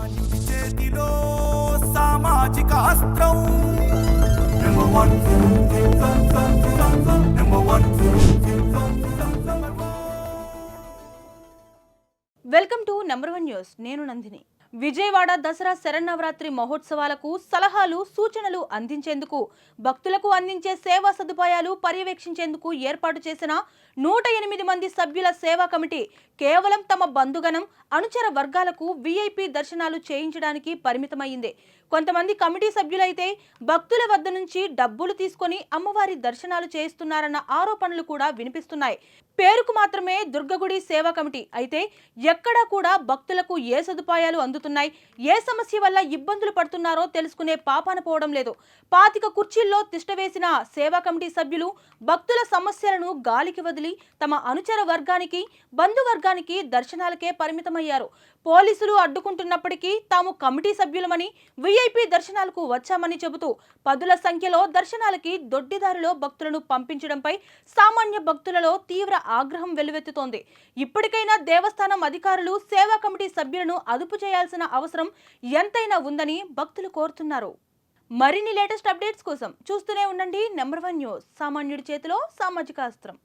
సామాన్యుడి చేతిలో సామాజిక అస్త్రం number one number one. Welcome to number 1 news. నేను నందిని. విజయవాడ దసరా శరన్నవరాత్రి మహోత్సవాలకు సలహాలు సూచనలు అందించేందుకు భక్తులకు అందించే సేవా సదుపాయాలు పర్యవేక్షించేందుకు ఏర్పాటు చేసిన 108 మంది సభ్యుల సేవా కమిటీ కేవలం తమ బంధుగణం అనుచర వర్గాలకు వీఐపీ దర్శనాలు చేయించడానికి పరిమితమైంది. కొంతమంది కమిటీ సభ్యులైతే భక్తుల వద్ద నుంచి డబ్బులు తీసుకొని అమ్మవారి దర్శనాలు చేయిస్తున్నారన్న ఆరోపణలు కూడా వినిపిస్తున్నాయి. పేరుకు మాత్రమే దుర్గగుడి సేవా కమిటీ అయితే ఎక్కడా కూడా భక్తులకు ఏ సదుపాయాలు అందుతున్నాయి, ఏ సమస్య వల్ల ఇబ్బందులు పడుతున్నారో తెలుసుకునే పాపాన పోవడం లేదు. 25 కుర్చీల్లో తిష్టవేసిన సేవా కమిటీ సభ్యులు భక్తుల సమస్యలను గాలికి వదిలి తమ అనుచర వర్గానికి బంధువర్గానికి దర్శనాలకే పరిమితమయ్యారు. పోలీసులు అడ్డుకుంటున్నప్పటికీ తాము కమిటీ సభ్యులమని వీఐపీ దర్శనాలకు వచ్చామని చెబుతూ పదుల సంఖ్యలో దర్శనాలకి దొడ్డిదారిలో భక్తులను పంపించడంపై సామాన్య భక్తులలో తీవ్ర ఆగ్రహం వెల్లువెత్తుతోంది. ఇప్పటికైనా దేవస్థానం అధికారులు సేవా కమిటీ సభ్యులను అదుపు చేయాల్సిన అవసరం ఎంతైనా ఉందని భక్తులు కోరుతున్నారు. మరిన్ని లేటెస్ట్ అప్డేట్స్ కోసం చూస్తూనే ఉండండి నెంబర్ 1 న్యూస్. సామాన్యుడి చేతిలో సామాజిక అస్త్రం.